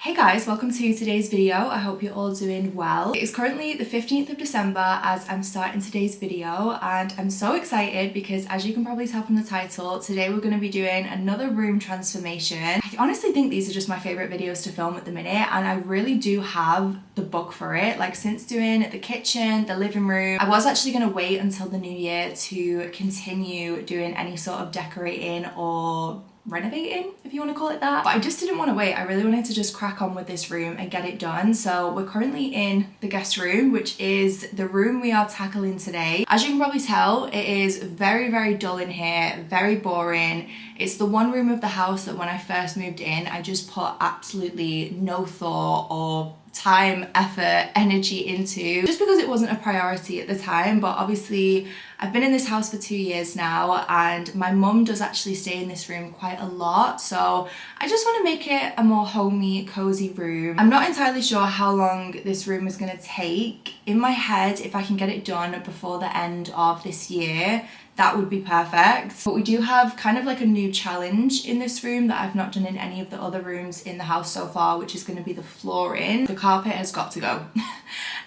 Hey guys, welcome to today's video. I hope you're all doing well. It is currently the 15th of December as I'm starting today's video, and I'm so excited because, as you can probably tell from the title, today we're going to be doing another room transformation. I honestly think these are just my favourite videos to film at the minute, and I really do have the bug for it. Like, since doing the kitchen, the living room, I was actually going to wait until the new year to continue doing any sort of decorating or renovating, if you want to call it that, but I just didn't want to wait. I really wanted to just crack on with this room and get it done. So we're currently in the guest room, which is the room we are tackling today. As you can probably tell, it is very dull in here, very boring. It's the one room of the house that when I first moved in, I just put absolutely no thought or time, effort, energy into, just because it wasn't a priority at the time. But obviously I've been in this house for 2 years now, and my mum does actually stay in this room quite a lot, so I just want to make it a more homey, cozy room. I'm not entirely sure how long this room is going to take. In my head, if I can get it done before the end of this year, that would be perfect. But we do have kind of like a new challenge in this room that I've not done in any of the other rooms in the house so far, which is going to be the flooring. The carpet has got to go.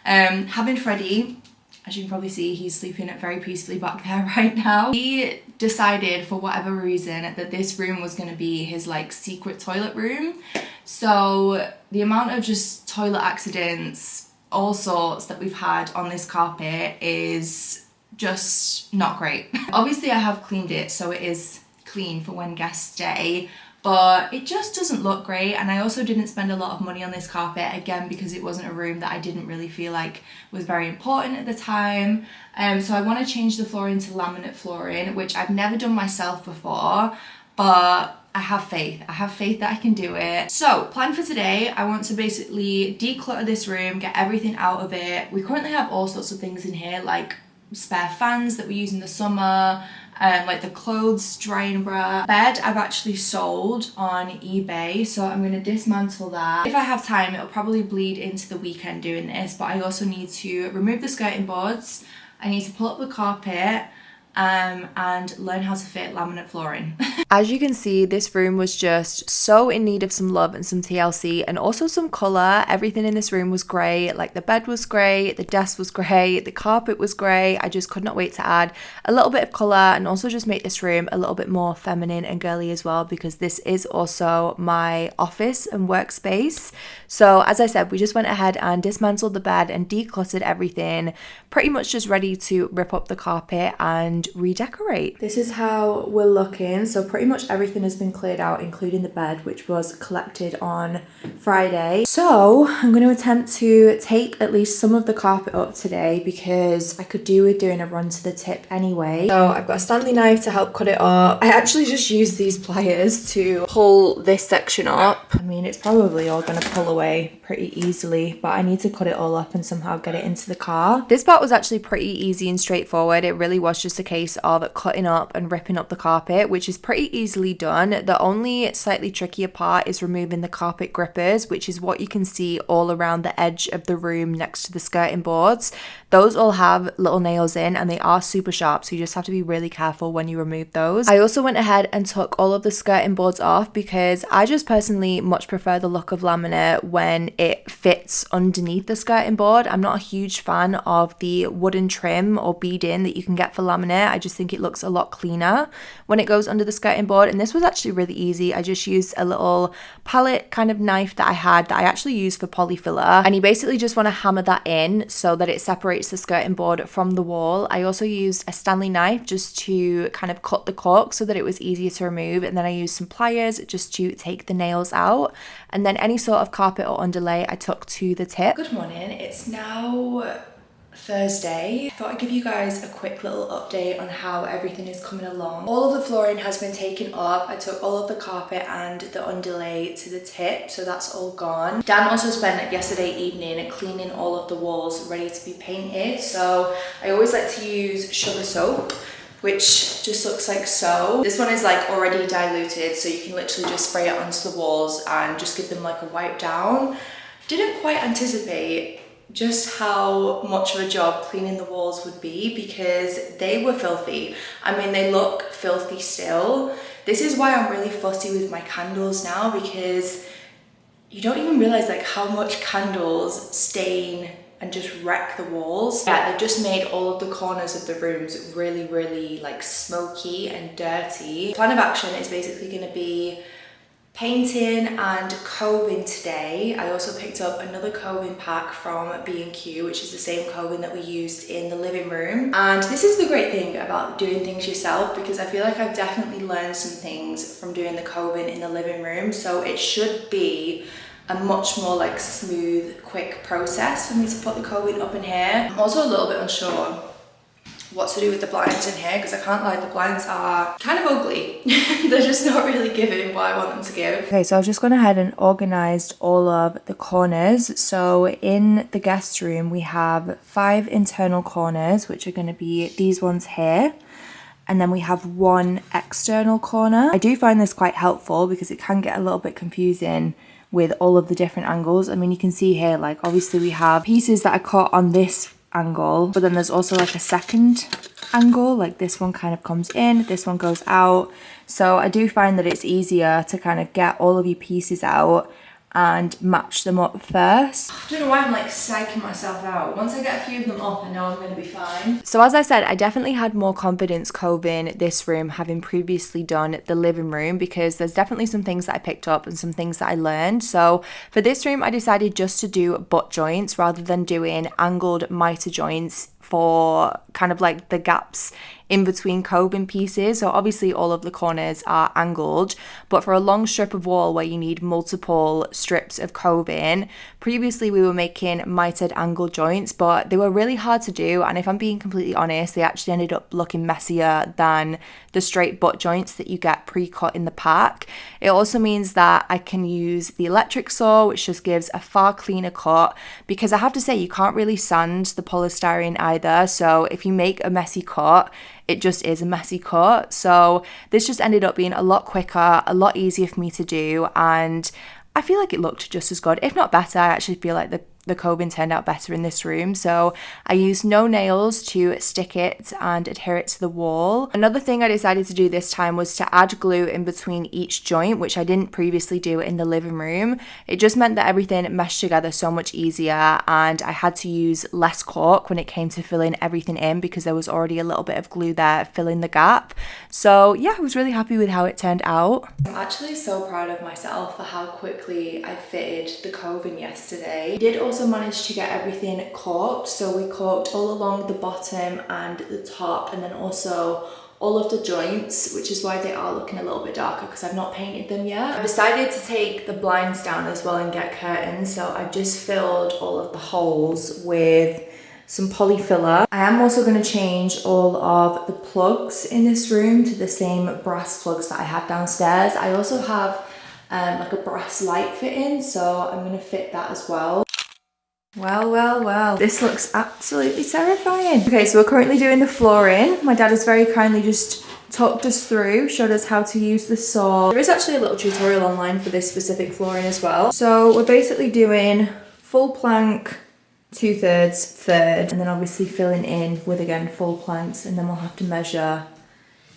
Having Freddie, as you can probably see, he's sleeping very peacefully back there right now. He decided for whatever reason that this room was going to be his like secret toilet room. So the amount of just toilet accidents, all sorts, that we've had on this carpet is just not great. Obviously I have cleaned it so it is clean for when guests stay, but it just doesn't look great. And I also didn't spend a lot of money on this carpet, again because it wasn't a room that I didn't really feel like was very important at the time. So I want to change the flooring to laminate flooring, which I've never done myself before, but I have faith. I have faith that I can do it. So, plan for today, I want to basically declutter this room, get everything out of it. We currently have all sorts of things in here, like spare fans that we use in the summer, like the clothes drying rack. Bed I've actually sold on eBay, so I'm going to dismantle that. If I have time, it'll probably bleed into the weekend doing this, but I also need to remove the skirting boards. I need to pull up the carpet and learn how to fit laminate flooring. As you can see, this room was just so in need of some love and some TLC, and also some colour. Everything in this room was grey. Like, the bed was grey, the desk was grey, the carpet was grey. I just could not wait to add a little bit of colour and also just make this room a little bit more feminine and girly as well, because this is also my office and workspace. So as I said, we just went ahead and dismantled the bed and decluttered everything, pretty much just ready to rip up the carpet and redecorate. This is how we're looking. So pretty much everything has been cleared out, including the bed, which was collected on Friday. So I'm going to attempt to take at least some of the carpet up today, because I could do with doing a run to the tip anyway. So I've got a Stanley knife to help cut it up. I actually just used these pliers to pull this section up. I mean, it's probably all going to pull away pretty easily, but I need to cut it all up and somehow get it into the car. This part was actually pretty easy and straightforward. It really was just a case of cutting up and ripping up the carpet, which is pretty easily done. The only slightly trickier part is removing the carpet grippers, which is what you can see all around the edge of the room next to the skirting boards. Those all have little nails in and they are super sharp, so you just have to be really careful when you remove those. I also went ahead and took all of the skirting boards off, because I just personally much prefer the look of laminate when it fits underneath the skirting board. I'm not a huge fan of the wooden trim or beading that you can get for laminate. I just think it looks a lot cleaner when it goes under the skirting board, and this was actually really easy. I just used a little palette kind of knife that I had that I actually used for polyfiller, and you basically just want to hammer that in so that it separates the skirting board from the wall. I also used a Stanley knife just to kind of cut the cork so that it was easier to remove, and then I used some pliers just to take the nails out, and then any sort of carpet or underlay I took to the tip. Good morning, it's now Thursday. I thought I'd give you guys a quick little update on how everything is coming along. All of the flooring has been taken up. I took all of the carpet and the underlay to the tip, so that's all gone. Dan also spent yesterday evening cleaning all of the walls ready to be painted, so I always like to use sugar soap, which just looks like so. This one is like already diluted, so you can literally just spray it onto the walls and just give them like a wipe down. Didn't quite anticipate just how much of a job cleaning the walls would be, because they were filthy. I mean, they look filthy still. This is why I'm really fussy with my candles now, because you don't even realize like how much candles stain and just wreck the walls. Yeah, they've just made all of the corners of the rooms really, really like smoky and dirty. Plan of action is basically going to be painting and coving today. I also picked up another coving pack from B&Q, which is the same coving that we used in the living room. And this is the great thing about doing things yourself, because I feel like I've definitely learned some things from doing the coving in the living room. So it should be a much more like smooth, quick process for me to put the coving up in here. I'm also a little bit unsure what to do with the blinds in here, because I can't lie, the blinds are kind of ugly. They're just not really giving what I want them to give. Okay, so I've just gone ahead and organised all of the corners. So in the guest room, we have 5 internal corners, which are going to be these ones here. And then we have 1 external corner. I do find this quite helpful because it can get a little bit confusing with all of the different angles. I mean, you can see here, like obviously we have pieces that are cut on this angle, but then there's also like a second angle, like this one kind of comes in, this one goes out. So I do find that it's easier to kind of get all of your pieces out and match them up first. I don't know why I'm like psyching myself out. Once I get a few of them up, I know I'm gonna be fine. So as I said, I definitely had more confidence coving this room having previously done the living room, because there's definitely some things that I picked up and some things that I learned. So for this room, I decided just to do butt joints rather than doing angled mitre joints for kind of like the gaps in between coving pieces. So obviously all of the corners are angled, but for a long strip of wall where you need multiple strips of coving, previously we were making mitered angle joints, but they were really hard to do, and if I'm being completely honest, they actually ended up looking messier than the straight butt joints that you get pre-cut in the pack. It also means that I can use the electric saw, which just gives a far cleaner cut, because I have to say you can't really sand the polystyrene either, so if you make a messy cut, it just is a messy cut. So this just ended up being a lot quicker, a lot easier for me to do, and I feel like it looked just as good, if not better. I actually feel like the coving turned out better in this room. So I used no nails to stick it and adhere it to the wall. Another thing I decided to do this time was to add glue in between each joint, which I didn't previously do in the living room. It just meant that everything meshed together so much easier, and I had to use less cork when it came to filling everything in because there was already a little bit of glue there filling the gap. So yeah, I was really happy with how it turned out. I'm actually so proud of myself for how quickly I fitted the coving yesterday. We did also manage to get everything corked, so we corked all along the bottom and the top, and then also all of the joints, which is why they are looking a little bit darker because I've not painted them yet. I decided to take the blinds down as well and get curtains, so I've just filled all of the holes with some poly filler. I am also going to change all of the plugs in this room to the same brass plugs that I have downstairs. I also have like a brass light fitting, so I'm going to fit that as well. Well, this looks absolutely terrifying. Okay, so we're currently doing the flooring. My dad has very kindly just talked us through, showed us how to use the saw. There is actually a little tutorial online for this specific flooring as well. So we're basically doing full plank, 2/3, third, and then obviously filling in with, again, full planks, and then we'll have to measure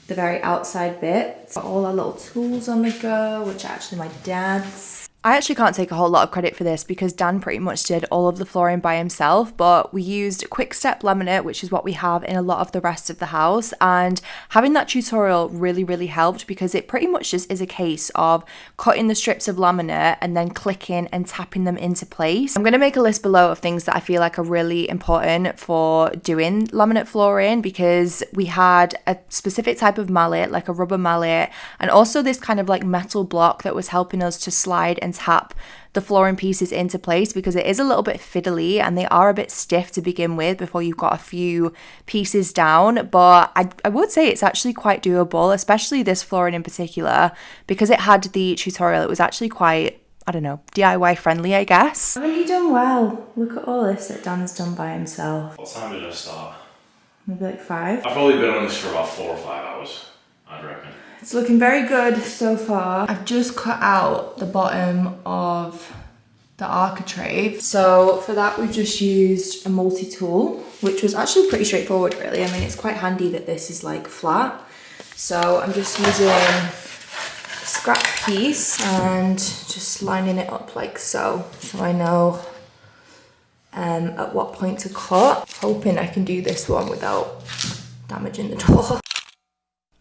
the very outside bit. Got all our little tools on the go, which are actually my dad's. I actually can't take a whole lot of credit for this because Dan pretty much did all of the flooring by himself, but we used quick step laminate, which is what we have in a lot of the rest of the house, and having that tutorial really helped because it pretty much just is a case of cutting the strips of laminate and then clicking and tapping them into place. I'm going to make a list below of things that I feel like are really important for doing laminate flooring, because we had a specific type of mallet, like a rubber mallet, and also this kind of like metal block that was helping us to slide and tap the flooring pieces into place, because it is a little bit fiddly and they are a bit stiff to begin with before you've got a few pieces down. But I would say it's actually quite doable, especially this flooring in particular, because it had the tutorial. It was actually quite, I don't know, DIY friendly, I guess. Haven't you done well? Look at all this that Dan's done by himself. What time did I start? Maybe like 5. I've probably been on this for about 4 or 5 hours, I'd reckon. It's looking very good so far. I've just cut out the bottom of the architrave. So for that, we've just used a multi-tool, which was actually pretty straightforward, really. I mean, it's quite handy that this is like flat. So I'm just using scrap piece and just lining it up like so I know at what point to cut. Hoping I can do this one without damaging the door.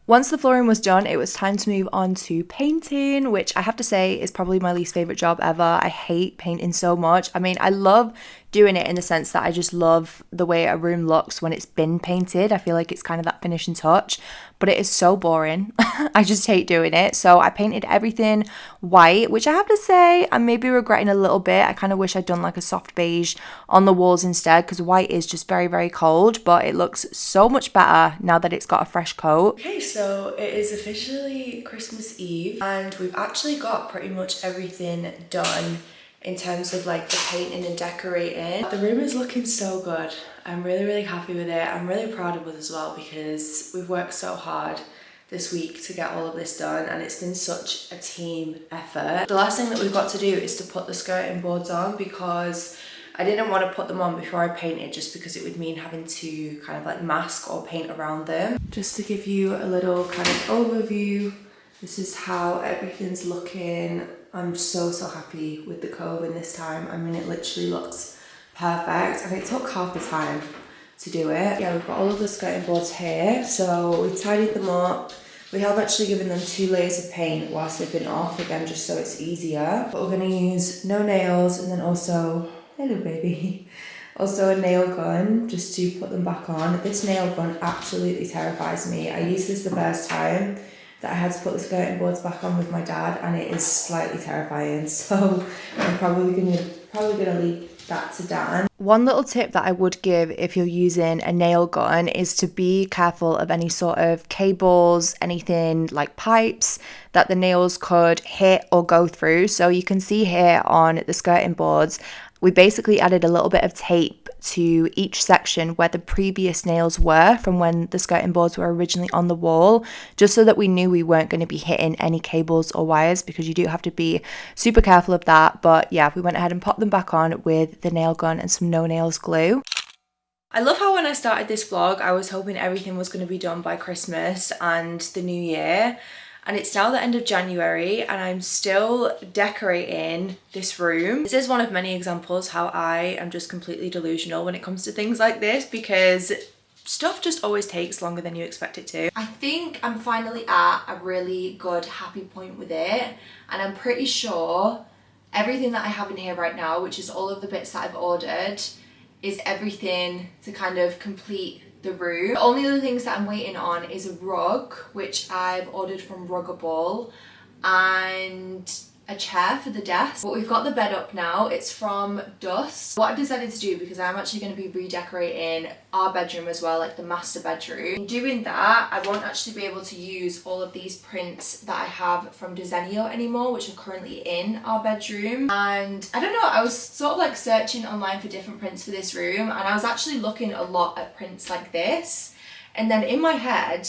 Once the flooring was done, it was time to move on to painting, which I have to say is probably my least favourite job ever. I hate painting so much. I mean, I love doing it in the sense that I just love the way a room looks when it's been painted. I feel like it's kind of that finishing touch, but it is so boring. I just hate doing it. So I painted everything white, which I have to say I'm maybe regretting a little bit. I kind of wish I'd done like a soft beige on the walls instead, because white is just very, very cold, but it looks so much better now that it's got a fresh coat. Okay, so it is officially Christmas Eve and we've actually got pretty much everything done in terms of like the painting and decorating. The room is looking so good. I'm really, really happy with it. I'm really proud of us as well because we've worked so hard this week to get all of this done and it's been such a team effort. The last thing that we've got to do is to put the skirting boards on because I didn't want to put them on before I painted just because it would mean having to kind of like mask or paint around them. Just to give you a little kind of overview, this is how everything's looking. I'm so happy with the coving this time. I mean, it literally looks perfect and it took half the time to do it. Yeah, we've got all of the skirting boards here, so we've tidied them up. We have actually given them 2 layers of paint whilst they've been off, again, just so it's easier. But we're gonna use no nails and then also, hello baby, also a nail gun just to put them back on. This nail gun absolutely terrifies me. I used this the first time that I had to put the skirting boards back on with my dad and it is slightly terrifying, so I'm probably gonna leave that to Dan. One little tip that I would give if you're using a nail gun is to be careful of any sort of cables, anything like pipes that the nails could hit or go through. So you can see here on the skirting boards, we basically added a little bit of tape to each section where the previous nails were from when the skirting boards were originally on the wall, just so that we knew we weren't going to be hitting any cables or wires, because you do have to be super careful of that. But yeah, we went ahead and popped them back on with the nail gun and some no nails glue. I love how when I started this vlog, I was hoping everything was going to be done by Christmas and the new year. And it's now the end of January and I'm still decorating this room. This is one of many examples how I am just completely delusional when it comes to things like this, because stuff just always takes longer than you expect it to. I think I'm finally at a really good happy point with it, and I'm pretty sure everything that I have in here right now, which is all of the bits that I've ordered, is everything to kind of complete the room. The only other things that I'm waiting on is a rug, which I've ordered from Ruggable, and a chair for the desk. But we've got the bed up now. It's from Dust. What I've decided to do, because I'm actually going to be redecorating our bedroom as well, like the master bedroom. In doing that, I won't actually be able to use all of these prints that I have from Desenio anymore, which are currently in our bedroom. And I don't know, I was sort of like searching online for different prints for this room, and I was actually looking a lot at prints like this. And then in my head,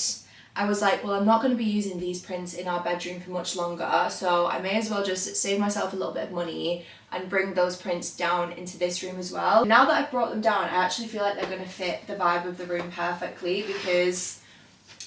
I was like, well, I'm not going to be using these prints in our bedroom for much longer, so I may as well just save myself a little bit of money and bring those prints down into this room as well. Now that I've brought them down, I actually feel like they're going to fit the vibe of the room perfectly, because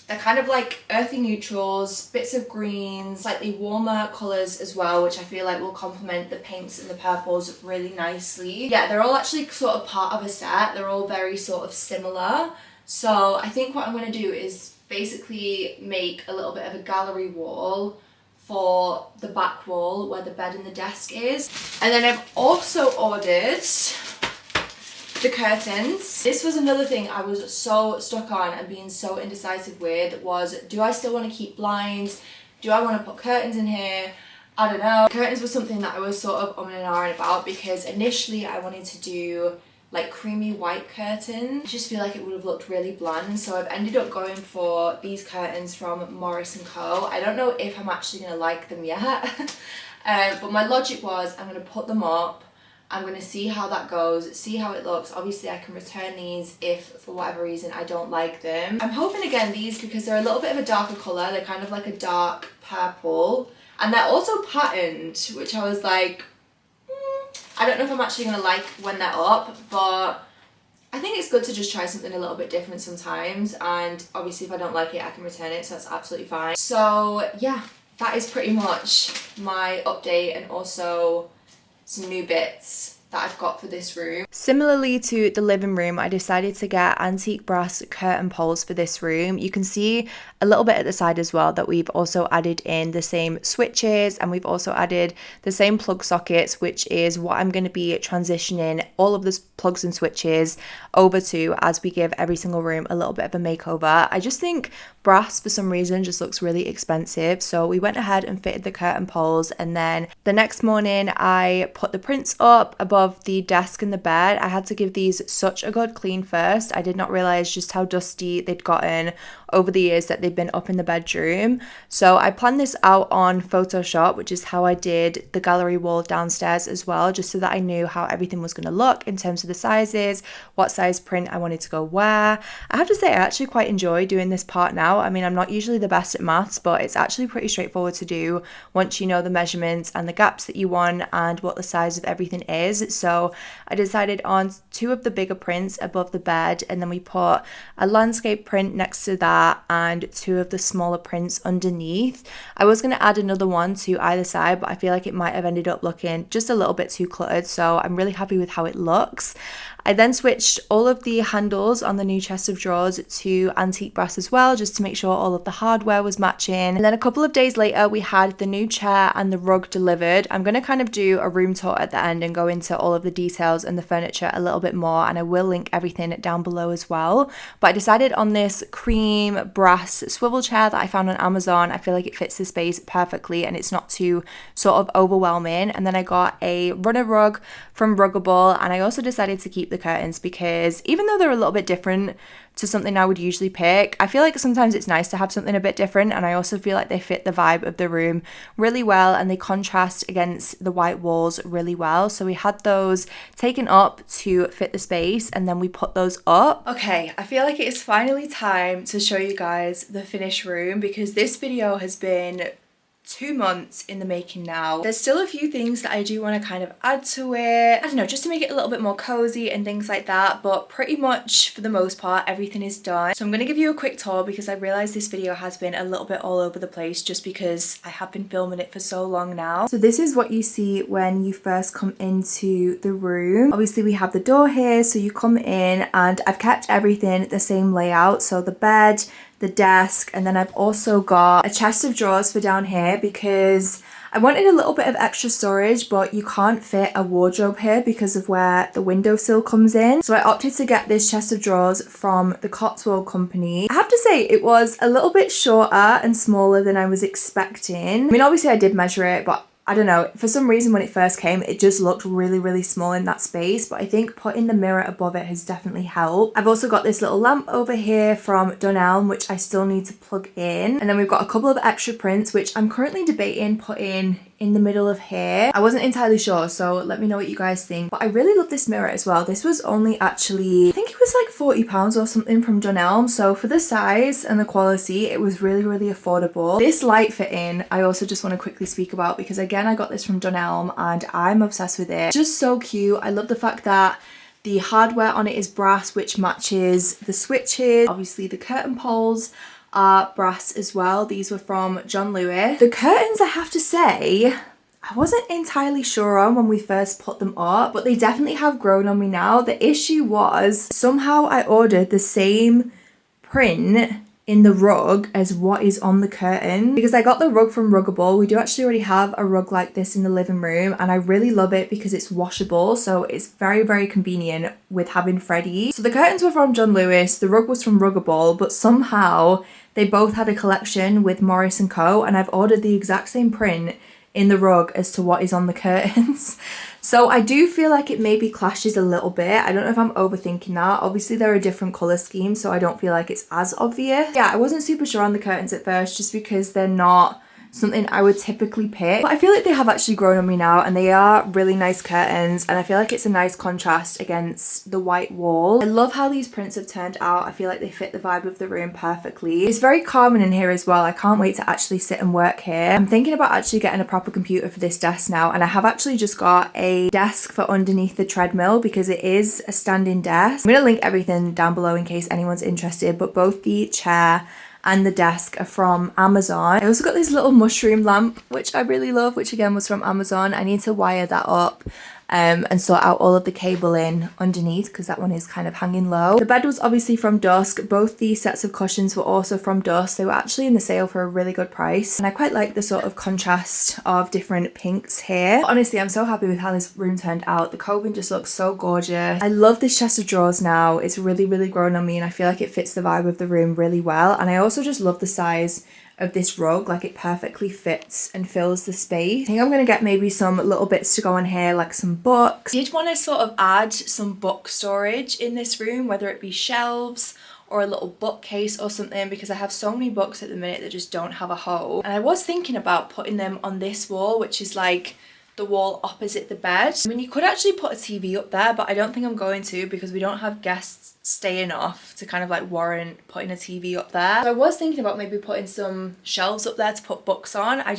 they're kind of like earthy neutrals, bits of greens, slightly warmer colours as well, which I feel like will complement the pinks and the purples really nicely. Yeah, they're all actually sort of part of a set. They're all very sort of similar. So I think what I'm going to do is basically make a little bit of a gallery wall for the back wall where the bed and the desk is. And then I've also ordered the curtains. This was another thing I was so stuck on and being so indecisive with, was do I still want to keep blinds? Do I want to put curtains in here? I don't know. Curtains was something that I was sort of and ahhing about, because initially I wanted to do like creamy white curtains. I just feel like it would have looked really bland, so I've ended up going for these curtains from Morris & Co. I don't know if I'm actually going to like them yet, but my logic was I'm going to put them up, I'm going to see how that goes, see how it looks. Obviously I can return these if for whatever reason I don't like them. I'm hoping again these, because they're a little bit of a darker colour, they're kind of like a dark purple, and they're also patterned, which I was like, I don't know if I'm actually going to like when they're up, but I think it's good to just try something a little bit different sometimes, and obviously if I don't like it I can return it, so that's absolutely fine. So yeah, that is pretty much my update, and also some new bits that I've got for this room. Similarly to the living room, I decided to get antique brass curtain poles for this room. You can see a little bit at the side as well that we've also added in the same switches, and we've also added the same plug sockets, which is what I'm going to be transitioning all of the plugs and switches over to as we give every single room a little bit of a makeover. I just think brass for some reason just looks really expensive, so we went ahead and fitted the curtain poles, and then the next morning I put the prints up above the desk and the bed. I had to give these such a good clean first. I did not realize just how dusty they'd gotten over the years that they've been up in the bedroom. So I planned this out on Photoshop, which is how I did the gallery wall downstairs as well, just so that I knew how everything was going to look in terms of the sizes, what size print I wanted to go where. I have to say I actually quite enjoy doing this part now. I mean, I'm not usually the best at maths, but it's actually pretty straightforward to do once you know the measurements and the gaps that you want and what the size of everything is. So I decided on 2 of the bigger prints above the bed, and then we put a landscape print next to that and 2 of the smaller prints underneath. I was going to add another one to either side, but I feel like it might have ended up looking just a little bit too cluttered, so I'm really happy with how it looks. I then switched all of the handles on the new chest of drawers to antique brass as well, just to make sure all of the hardware was matching. And then a couple of days later, we had the new chair and the rug delivered. I'm going to kind of do a room tour at the end and go into all of the details and the furniture a little bit more, and I will link everything down below as well. But I decided on this cream brass swivel chair that I found on Amazon. I feel like it fits the space perfectly and it's not too sort of overwhelming. And then I got a runner rug from Ruggable, and I also decided to keep the curtains because even though they're a little bit different to something I would usually pick, I feel like sometimes it's nice to have something a bit different, and I also feel like they fit the vibe of the room really well and they contrast against the white walls really well. So we had those taken up to fit the space, and then we put those up. Okay, I feel like it is finally time to show you guys the finished room because this video has been 2 months in the making now. There's still a few things that I do want to kind of add to it, I don't know, just to make it a little bit more cozy and things like that, but pretty much for the most part everything is done. So I'm going to give you a quick tour because I realized this video has been a little bit all over the place just because I have been filming it for so long now. So this is what you see when you first come into the room. Obviously we have the door here, so you come in, and I've kept everything the same layout, so the bed, the desk, and then I've also got a chest of drawers for down here because I wanted a little bit of extra storage, but you can't fit a wardrobe here because of where the windowsill comes in. So I opted to get this chest of drawers from the Cotswold company. I have to say it was a little bit shorter and smaller than I was expecting. I mean, obviously I did measure it, but I don't know, for some reason when it first came, it just looked really, really small in that space, but I think putting the mirror above it has definitely helped. I've also got this little lamp over here from Dunelm, which I still need to plug in. And then we've got a couple of extra prints, which I'm currently debating putting in the middle of here. I wasn't entirely sure, so let me know what you guys think. But I really love this mirror as well. This was only actually, I think it was like £40 or something from Dunelm. So for the size and the quality, it was really, really affordable. This light fitting, I also just want to quickly speak about because again, I got this from Dunelm and I'm obsessed with it. Just so cute. I love the fact that the hardware on it is brass, which matches the switches. Obviously the curtain poles are brass as well. These were from John Lewis. The curtains, I have to say, I wasn't entirely sure on when we first put them up, but they definitely have grown on me now. The issue was somehow I ordered the same print in the rug as what is on the curtain because I got the rug from Ruggable. We do actually already have a rug like this in the living room and I really love it because it's washable, so it's very, very convenient with having Freddie. So the curtains were from John Lewis, the rug was from Ruggable, but somehow they both had a collection with Morris & Co, and I've ordered the exact same print in the rug as to what is on the curtains. So I do feel like it maybe clashes a little bit. I don't know if I'm overthinking that. Obviously they're a different colour scheme, so I don't feel like it's as obvious. Yeah, I wasn't super sure on the curtains at first just because they're not something I would typically pick, but I feel like they have actually grown on me now and they are really nice curtains and I feel like it's a nice contrast against the white wall. I love how these prints have turned out. I feel like they fit the vibe of the room perfectly. It's very calming in here as well. I can't wait to actually sit and work here. I'm thinking about actually getting a proper computer for this desk now, and I have actually just got a desk for underneath the treadmill because it is a standing desk. I'm going to link everything down below in case anyone's interested, but both the chair and the desk are from Amazon. I also got this little mushroom lamp, which I really love, which again was from Amazon. I need to wire that up and sort out all of the cabling underneath because that one is kind of hanging low. The bed was obviously from Dusk. Both these sets of cushions were also from Dusk. They were actually in the sale for a really good price, and I quite like the sort of contrast of different pinks here. Honestly, I'm so happy with how this room turned out. The coving just looks so gorgeous. I love this chest of drawers now. It's really grown on me, and I feel like it fits the vibe of the room really well. And I also just love the size of this rug. Like, it perfectly fits and fills the space. I think I'm gonna get maybe some little bits to go on here, like some books. I did want to sort of add some book storage in this room, whether it be shelves or a little bookcase or something, because I have so many books at the minute that just don't have a hole. And I was thinking about putting them on this wall, which is like the wall opposite the bed. I mean, you could actually put a TV up there, but I don't think I'm going to, because we don't have guests staying off to kind of like warrant putting a TV up there. So I was thinking about maybe putting some shelves up there to put books on. I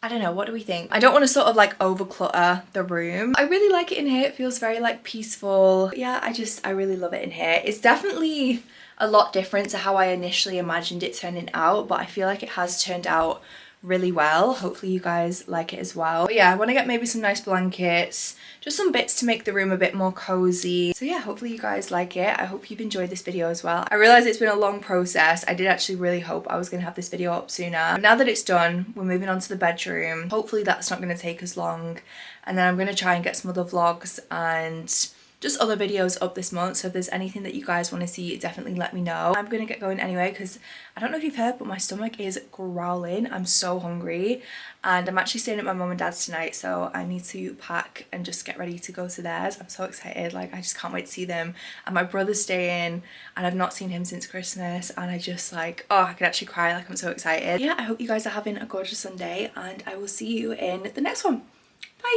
don't know, what do we think? I don't want to sort of like over clutter the room. I really like it in here. It feels very like peaceful. Yeah, I really love it in here. It's definitely a lot different to how I initially imagined it turning out, but I feel like it has turned out really well. Hopefully you guys like it as well. But yeah, I want to get maybe some nice blankets, just some bits to make the room a bit more cozy. So yeah, hopefully you guys like it. I hope you've enjoyed this video as well. I realize it's been a long process. I did actually really hope I was going to have this video up sooner. But now that it's done, we're moving on to the bedroom. Hopefully that's not going to take us long. And then I'm going to try and get some other vlogs and just other videos up this month. So if there's anything that you guys want to see, definitely let me know. I'm gonna get going anyway, because I don't know if you've heard, but my stomach is growling. I'm so hungry, and I'm actually staying at my mum and dad's tonight, so I need to pack and just get ready to go to theirs. I'm so excited. Like, I just can't wait to see them. And my brother's staying, and I've not seen him since Christmas, and I just like, oh, I could actually cry. Like, I'm so excited. Yeah, I hope you guys are having a gorgeous Sunday, and I will see you in the next one. Bye.